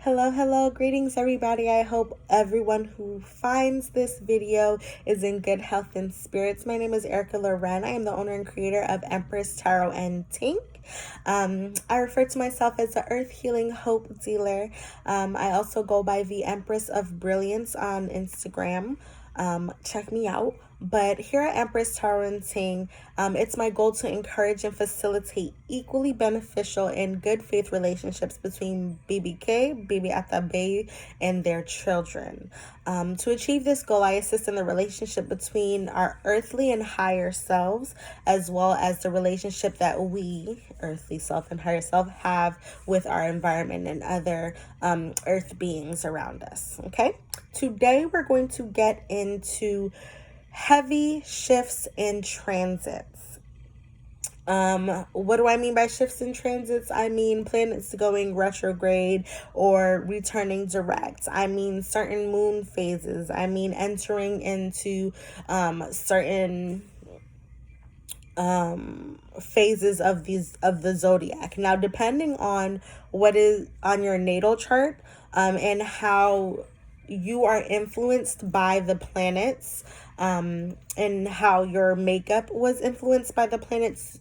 Hello, greetings everybody. I hope everyone who finds this video is in good health and spirits. My name is Erica Loren. I am the owner and creator of Empress Tarot and Tink. I refer to myself as the Earth Healing Hope Dealer. I also go by the Empress of Brilliance on Instagram. Check me out. But here at Empress Tarot and Ting, it's my goal to encourage and facilitate equally beneficial and good faith relationships between BBK, Baby Atabe, and their children. To achieve this goal, I assist in the relationship between our earthly and higher selves, as well as the relationship that we, earthly self and higher self, have with our environment and other earth beings around us. Okay? Today, we're going to get into heavy shifts in transits. What do I mean by shifts in transits? I mean planets going retrograde or returning direct. I mean certain moon phases. I mean entering into certain phases of the zodiac. Now, depending on what is on your natal chart, and how you are influenced by the planets, and how your makeup was influenced by the planets,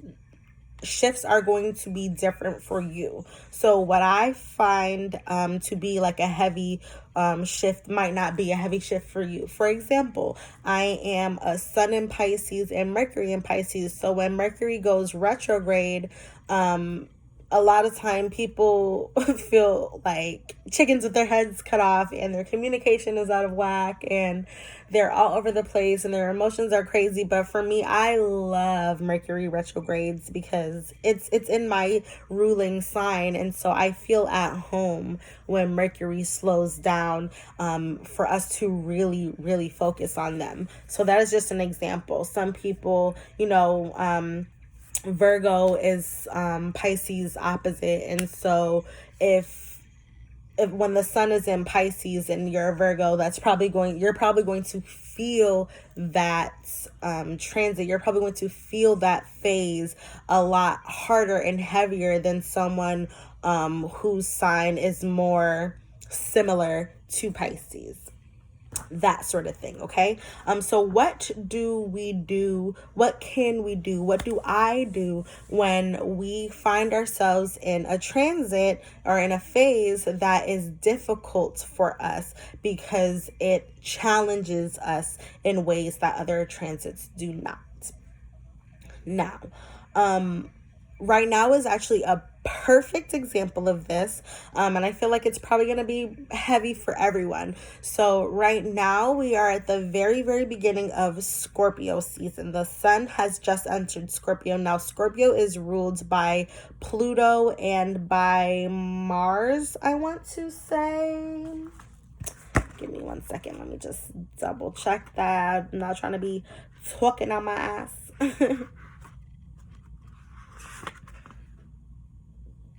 shifts are going to be different for you. So what I find to be like a heavy shift might not be a heavy shift for you. For example, I am a Sun in Pisces and Mercury in Pisces. So when Mercury goes retrograde, a lot of time people feel like chickens with their heads cut off, and their communication is out of whack, and they're all over the place, and their emotions are crazy. But for me, I love Mercury retrogrades because it's in my ruling sign, and so I feel at home when Mercury slows down, for us to really focus on them. So that is just an example. Some people, Virgo is Pisces opposite, and so if when the sun is in Pisces and you're a Virgo, you're probably going to feel that transit. You're probably going to feel that phase a lot harder and heavier than someone whose sign is more similar to Pisces. That sort of thing. Okay. So what do we do? What can we do? What do I do when we find ourselves in a transit or in a phase that is difficult for us because it challenges us in ways that other transits do not? Now, right now is actually a perfect example of this, and I feel like it's probably going to be heavy for everyone. So right now we are at the very beginning of Scorpio season. The sun has just entered Scorpio. Now Scorpio is ruled by Pluto and by Mars, I want to say. Give me 1 second, let me just double check that. I'm not trying to be talking on my ass.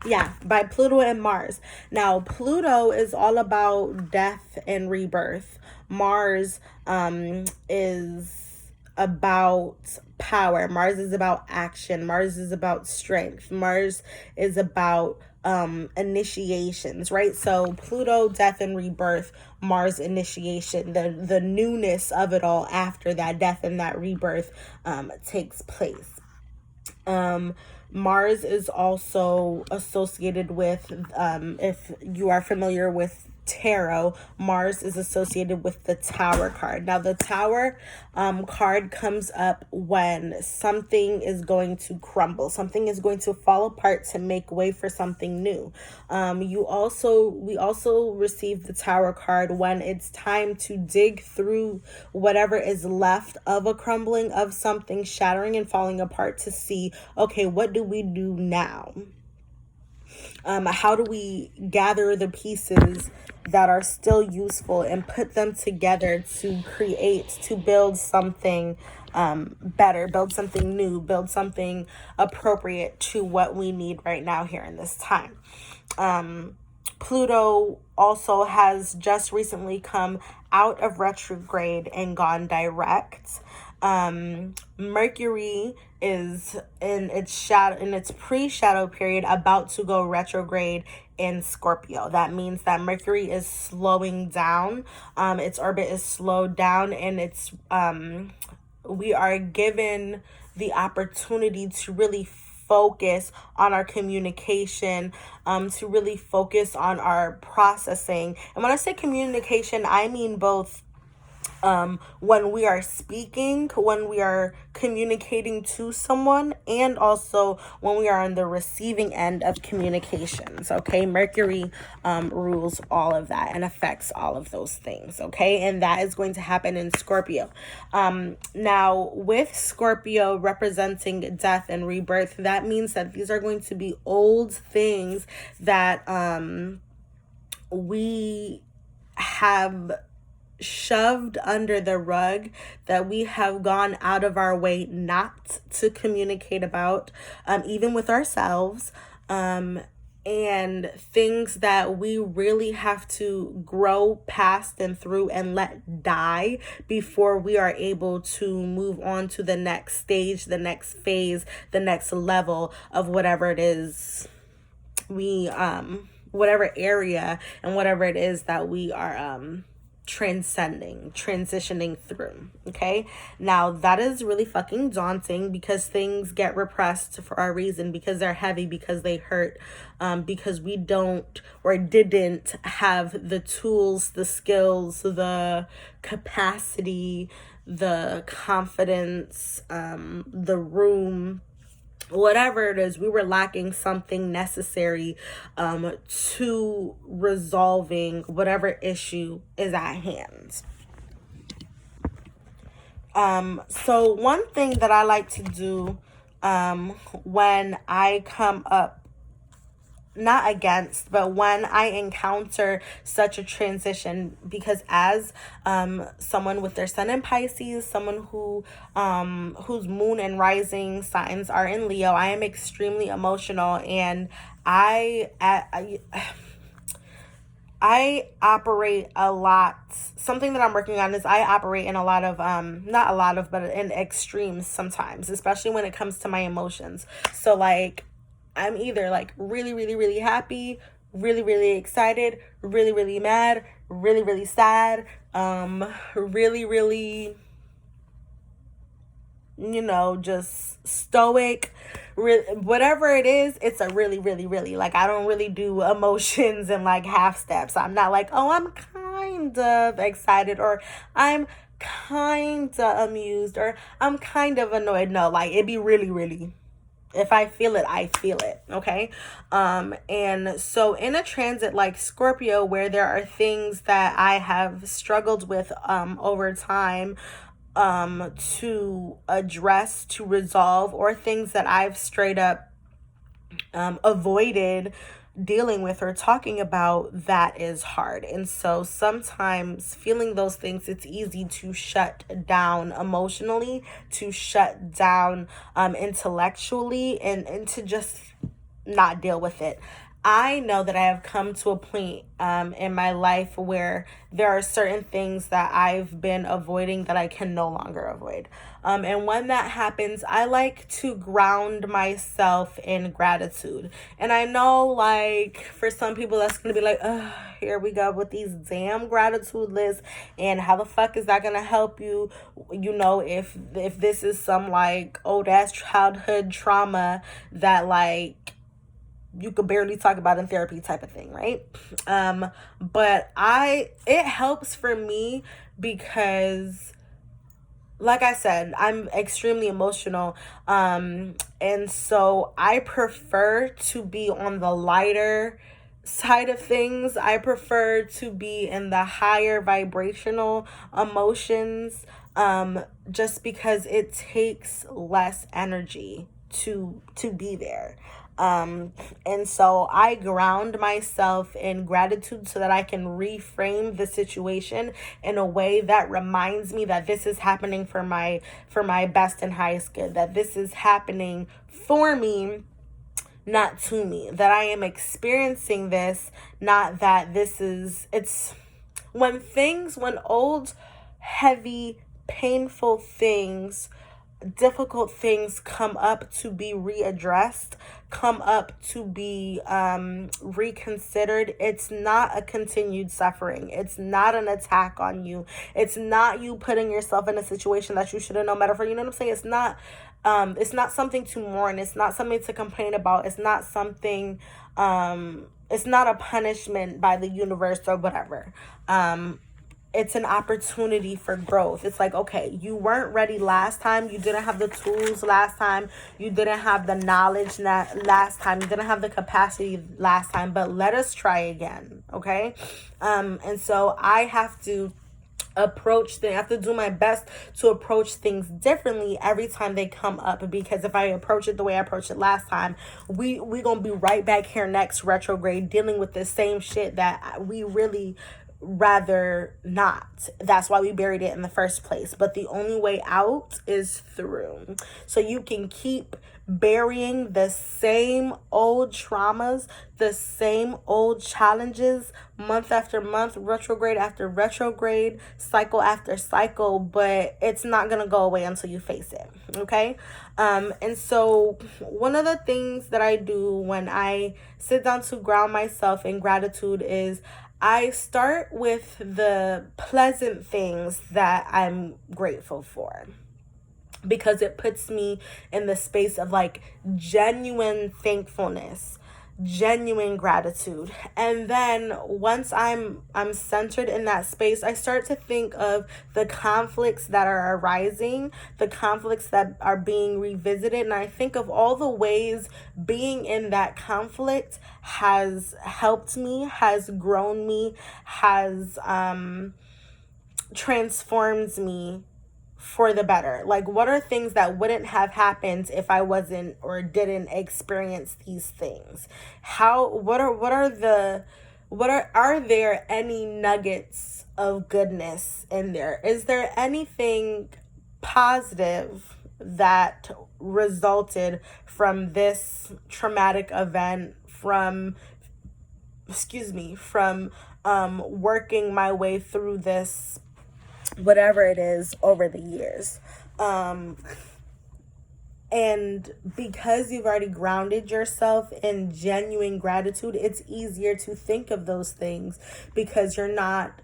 Yeah, by Pluto and Mars. Now, Pluto is all about death and rebirth. Mars is about power. Mars is about action. Mars is about strength. Mars is about initiations, right? So Pluto, death and rebirth. Mars, initiation, the newness of it all after that death and that rebirth takes place. Mars is also associated with, if you are familiar with tarot, Mars is associated with the Tower card. Now, the Tower card comes up when something is going to crumble, something is going to fall apart to make way for something new. We also receive the Tower card when it's time to dig through whatever is left of a crumbling, of something shattering and falling apart, to see, okay, what do we do now? How do we gather the pieces that are still useful and put them together to build something better, build something new, build something appropriate to what we need right now here in this time. Pluto also has just recently come out of retrograde and gone direct. Mercury is in its pre-shadow period, about to go retrograde in Scorpio. That means that Mercury is slowing down. Its orbit is slowed down, and we are given the opportunity to really focus on our communication, to really focus on our processing. And when I say communication, I mean both when we are speaking, when we are communicating to someone, and also when we are on the receiving end of communications. Okay, Mercury rules all of that and affects all of those things. Okay, and that is going to happen in Scorpio. Now, with Scorpio representing death and rebirth, that means that these are going to be old things that we have shoved under the rug, that we have gone out of our way not to communicate about, even with ourselves, and things that we really have to grow past and through and let die before we are able to move on to the next stage, the next phase, the next level of whatever it is whatever area and whatever it is that we are transitioning through. Okay, now that is really fucking daunting, because things get repressed for a reason, because they're heavy, because they hurt, because we don't or didn't have the tools, the skills, the capacity, the confidence, the room, whatever it is. We were lacking something necessary to resolving whatever issue is at hand. So one thing that I like to do when I come up, not against, but when I encounter such a transition, because as someone with their sun in Pisces, someone who whose moon and rising signs are in Leo, I am extremely emotional, and I operate a lot. Something that I'm working on is I operate in a lot of not a lot of, but in extremes sometimes, especially when it comes to my emotions. So like, I'm either like really, really, really happy, really, really excited, really, really mad, really, really sad, really, really, just stoic, whatever it is. It's a really, really, really, like, I don't really do emotions and like half steps. I'm not like, oh, I'm kind of excited, or I'm kind of amused, or I'm kind of annoyed. No, like, it'd be really, really, if I feel it, I feel it. Okay. And so in a transit like Scorpio, where there are things that I have struggled with over time to address, to resolve, or things that I've straight up avoided dealing with or talking about, that is hard. And so sometimes feeling those things, it's easy to shut down emotionally, to shut down intellectually, and to just not deal with it. I know that I have come to a point in my life where there are certain things that I've been avoiding that I can no longer avoid. And when that happens, I like to ground myself in gratitude. And I know, like, for some people, that's going to be like, ugh, here we go with these damn gratitude lists. And how the fuck is that going to help you, if this is some, like, old-ass childhood trauma that, like, you could barely talk about in therapy type of thing, right? But it helps for me because, like I said, I'm extremely emotional. And so I prefer to be on the lighter side of things. I prefer to be in the higher vibrational emotions, just because it takes less energy to be there. And so I ground myself in gratitude so that I can reframe the situation in a way that reminds me that this is happening for my best and highest good, that this is happening for me, not to me, that I am experiencing this, not that it's when old, heavy, painful things difficult things come up to be readdressed, come up to be reconsidered, it's not a continued suffering. It's not an attack on you. It's not you putting yourself in a situation that you should have known better for. You know what I'm saying? It's not something to mourn. It's not something to complain about. It's not something, it's not a punishment by the universe or whatever. It's an opportunity for growth. It's like, okay, you weren't ready last time. You didn't have the tools last time. You didn't have the knowledge last time. You didn't have the capacity last time, but let us try again. Okay. And so I have to I have to do my best to approach things differently every time they come up, because if I approach it the way I approached it last time, we gonna be right back here next retrograde dealing with the same shit that we really rather not. That's why we buried it in the first place. But the only way out is through. So you can keep burying the same old traumas, the same old challenges, month after month, retrograde after retrograde, cycle after cycle, but it's not gonna go away until you face it. Okay. And so one of the things that I do when I sit down to ground myself in gratitude is I start with the pleasant things that I'm grateful for, because it puts me in the space of like genuine thankfulness, genuine gratitude. And then once I'm centered in that space, I start to think of the conflicts that are arising, the conflicts that are being revisited, and I think of all the ways being in that conflict has helped me, has grown me, has transformed me for the better. Like, what are things that wouldn't have happened if I wasn't or didn't experience these things? Are there any nuggets of goodness in there? Is there anything positive that resulted from this traumatic event, from working my way through this, whatever it is, over the years? And because you've already grounded yourself in genuine gratitude, it's easier to think of those things, because you're not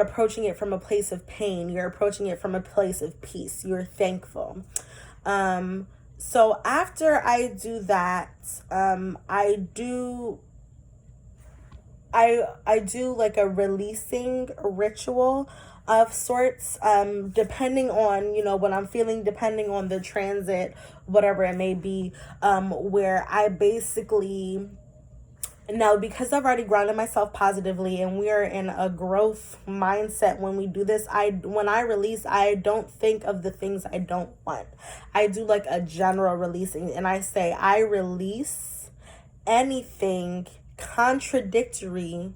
approaching it from a place of pain. You're approaching it from a place of peace. You're thankful. So after I do that, I do like a releasing ritual of sorts, depending on, what I'm feeling, depending on the transit, whatever it may be, where I basically, now, because I've already grounded myself positively and we are in a growth mindset when we do this, when I release, I don't think of the things I don't want. I do like a general releasing, and I say, I release anything contradictory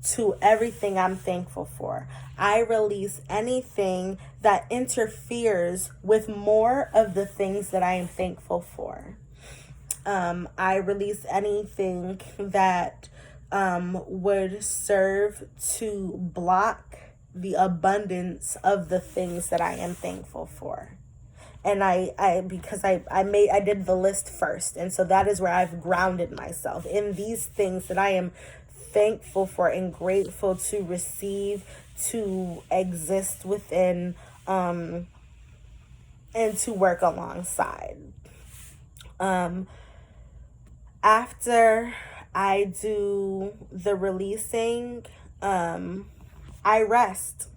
to everything I'm thankful for. I release anything that interferes with more of the things that I am thankful for. I release anything that would serve to block the abundance of the things that I am thankful for. And because I did the list first, and so that is where I've grounded myself in these things that I am thankful for and grateful to receive, to exist within, and to work alongside. After I do the releasing, I rest.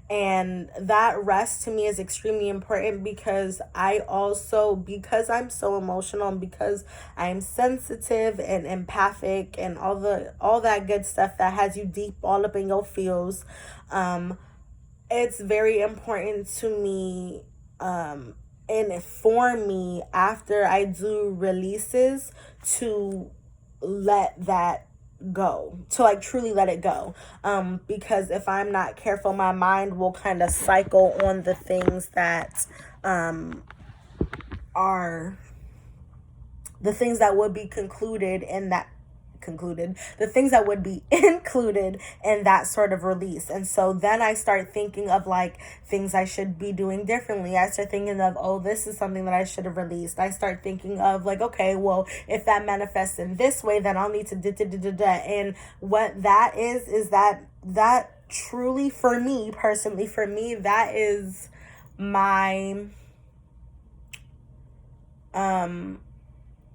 And that rest to me is extremely important, because because I'm so emotional, and because I'm sensitive and empathic and all that good stuff that has you deep all up in your feels, it's very important to me, and for me, after I do releases, to let that go, to like truly let it go, because if I'm not careful, my mind will kind of cycle on the things that are the things that would be concluded in that concluded, the things that would be included in that sort of release. And so then I start thinking of like things I should be doing differently. I start thinking of, oh, this is something that I should have released. I start thinking of like, okay, well, if that manifests in this way, then I'll need to da. And what that is that truly, for me personally, that is my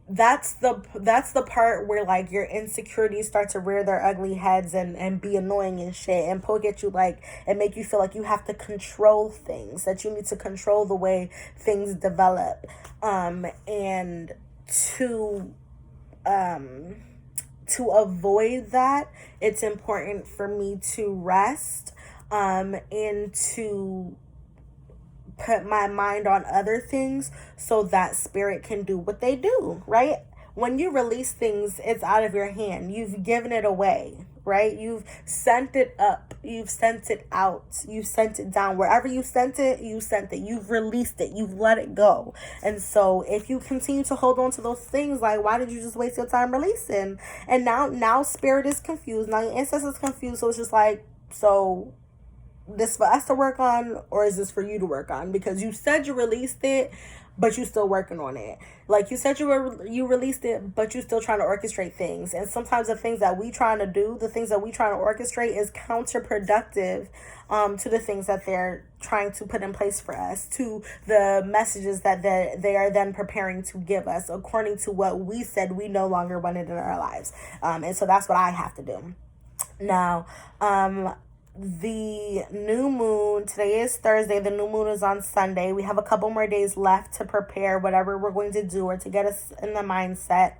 that's the part where like your insecurities start to rear their ugly heads and be annoying and shit and poke at you like and make you feel like you have to control things, that you need to control the way things develop. And to avoid that, it's important for me to rest and to put my mind on other things so that spirit can do what they do, right? When you release things, it's out of your hand. You've given it away, right? You've sent it up. You've sent it out. You've sent it down. Wherever you sent it, you sent it. You've released it. You've let it go. And so if you continue to hold on to those things, like, why did you just waste your time releasing? And now spirit is confused. Now your ancestors confused. So it's just like, so this for us to work on, or is this for you to work on? Because you said you released it, but you still working on it. Like you said you released it, but you still trying to orchestrate things. And sometimes the things that we trying to do, the things that we trying to orchestrate is counterproductive to the things that they're trying to put in place for us, to the messages that they are then preparing to give us according to what we said we no longer wanted in our lives. And so that's what I have to do. Now, the new moon, today is Thursday, the new moon is on Sunday. We have a couple more days left to prepare whatever we're going to do or to get us in the mindset.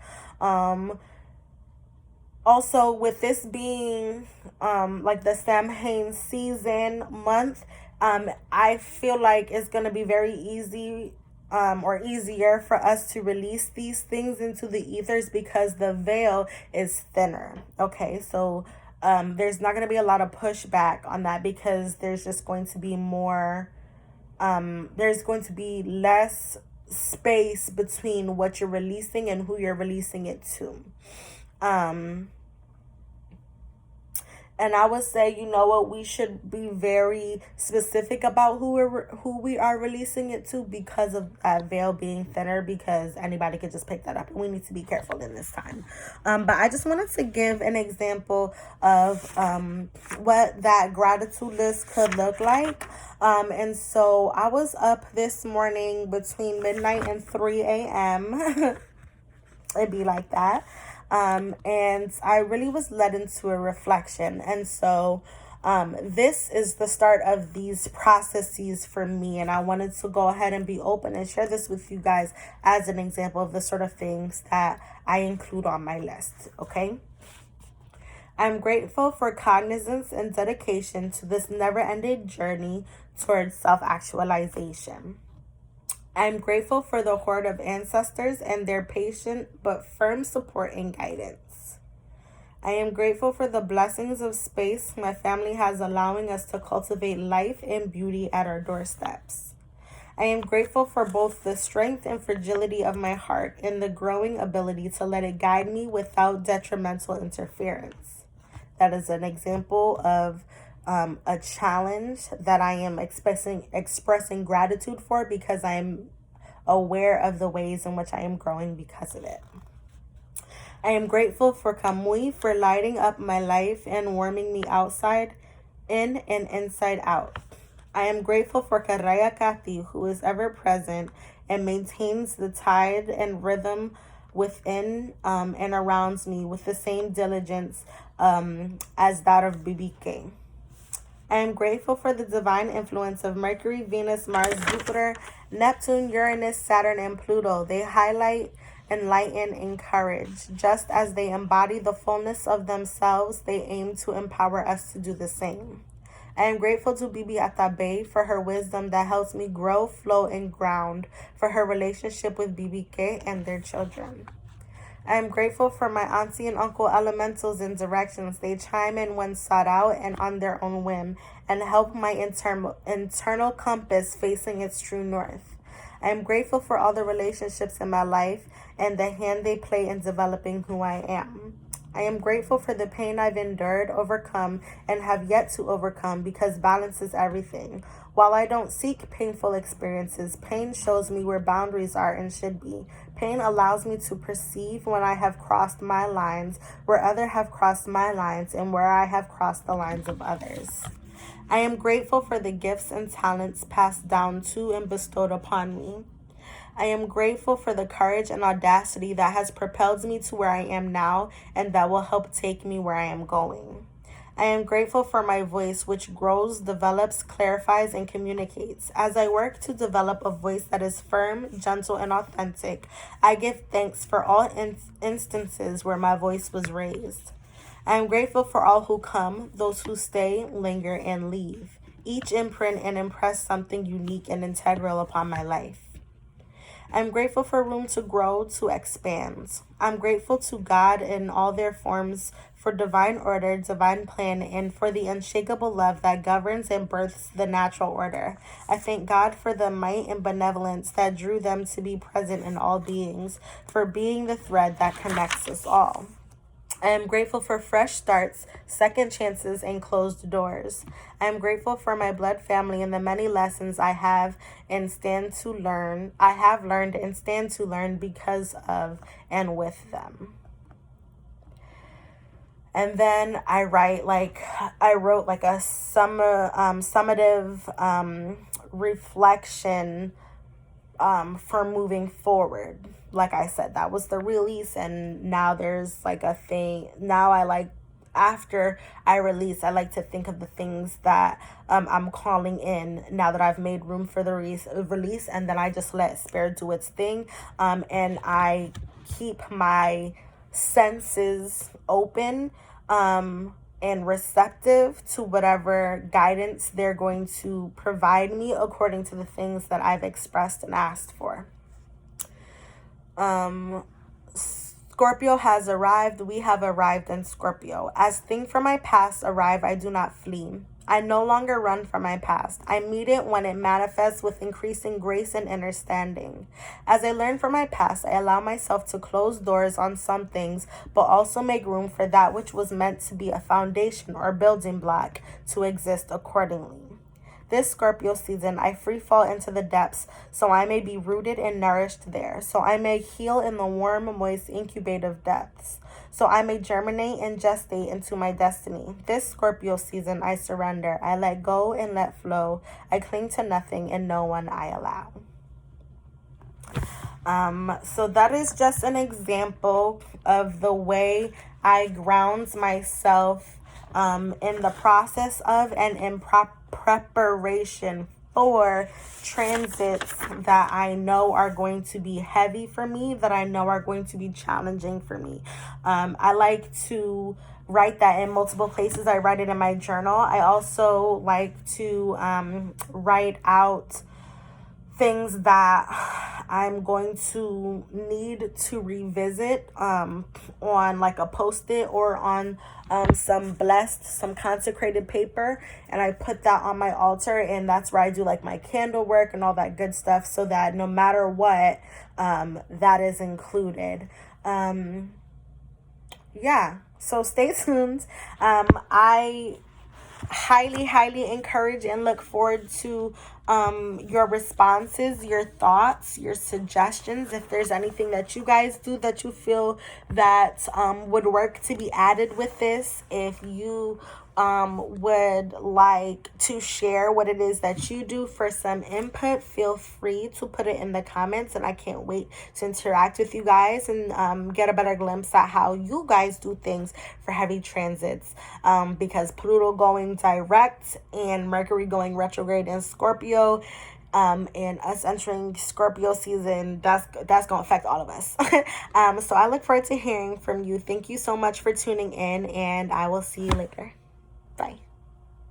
Also, with this being like the Samhain season month, I feel like it's going to be very easy or easier for us to release these things into the ethers because the veil is thinner. Okay, so there's not going to be a lot of pushback on that because there's just going to be more, there's going to be less space between what you're releasing and who you're releasing it to. And I would say, you know what, we should be very specific about who we are releasing it to because of that veil being thinner, because anybody could just pick that up, and we need to be careful in this time. But I just wanted to give an example of what that gratitude list could look like. And so I was up this morning between midnight and 3 a.m. It'd be like that. And I really was led into a reflection. And so this is the start of these processes for me. And I wanted to go ahead and be open and share this with you guys as an example of the sort of things that I include on my list. Okay. I'm grateful for cognizance and dedication to this never-ending journey towards self-actualization. I'm grateful for the horde of ancestors and their patient but firm support and guidance. I am grateful for the blessings of space my family has, allowing us to cultivate life and beauty at our doorsteps. I am grateful for both the strength and fragility of my heart and the growing ability to let it guide me without detrimental interference. That is an example of a challenge that I am expressing gratitude for, because I am aware of the ways in which I am growing because of it. I am grateful for Kamui for lighting up my life and warming me outside in and inside out. I am grateful for Karaya Kati, who is ever present and maintains the tide and rhythm within and around me with the same diligence as that of BBK. I am grateful for the divine influence of Mercury, Venus, Mars, Jupiter, Neptune, Uranus, Saturn, and Pluto. They highlight, enlighten, encourage. Just as they embody the fullness of themselves, they aim to empower us to do the same. I am grateful to Bibi Atabe for her wisdom that helps me grow, flow, and ground, for her relationship with BBK and their children. I am grateful for my auntie and uncle elementals and directions. They chime in when sought out and on their own whim, and help my internal compass facing its true north. I am grateful for all the relationships in my life and the hand they play in developing who I am. I am grateful for the pain I've endured, overcome, and have yet to overcome because balance is everything. While I don't seek painful experiences, pain shows me where boundaries are and should be. Pain allows me to perceive when I have crossed my lines, where others have crossed my lines, and where I have crossed the lines of others. I am grateful for the gifts and talents passed down to and bestowed upon me. I am grateful for the courage and audacity that has propelled me to where I am now and that will help take me where I am going. I am grateful for my voice, which grows, develops, clarifies, and communicates. As I work to develop a voice that is firm, gentle, and authentic, I give thanks for all instances where my voice was raised. I am grateful for all who come, those who stay, linger, and leave. Each imprint and impress something unique and integral upon my life. I'm grateful for room to grow, to expand. I'm grateful to God in all their forms for divine order, divine plan, and for the unshakable love that governs and births the natural order. I thank God for the might and benevolence that drew them to be present in all beings, for being the thread that connects us all. I am grateful for fresh starts, second chances, and closed doors. I am grateful for my blood family and the many lessons I have and stand to learn. I have learned and stand to learn because of and with them. And then I wrote like a summative reflection for moving forward. Like I said, that was the release, and now there's like a thing. Now after I release, I like to think of the things that I'm calling in now that I've made room for the release, and then I just let spirit do its thing, and I keep my senses open and receptive to whatever guidance they're going to provide me according to the things that I've expressed and asked for. Scorpio has arrived. We have arrived in Scorpio. As things from my past arrive, I do not flee. I no longer run from my past. I meet it when it manifests with increasing grace and understanding. As I learn from my past, I allow myself to close doors on some things, but also make room for that which was meant to be a foundation or building block to exist accordingly. This Scorpio season, I free fall into the depths so I may be rooted and nourished there, so I may heal in the warm, moist, incubative depths, so I may germinate and gestate into my destiny. This Scorpio season, I surrender. I let go and let flow. I cling to nothing and no one I allow. So that is just an example of the way I ground myself in the process of and in preparation for transits that I know are going to be heavy for me, that I know are going to be challenging for me. I like to write that in multiple places. I write it in my journal. I also like to write out things that I'm going to need to revisit on like a post-it or on some consecrated paper, and I put that on my altar, and that's where I do like my candle work and all that good stuff, so that no matter what, that is included. Yeah, so stay tuned. I highly encourage and look forward to your responses, your thoughts, your suggestions. If there's anything that you guys do that you feel that would work to be added with this, if you would like to share what it is that you do for some input, feel free to put it in the comments, and I can't wait to interact with you guys and get a better glimpse at how you guys do things for heavy transits, because Pluto going direct and Mercury going retrograde in Scorpio, and us entering Scorpio season, that's gonna affect all of us. So I look forward to hearing from you. Thank you so much for tuning in, and I will see you later. Bye.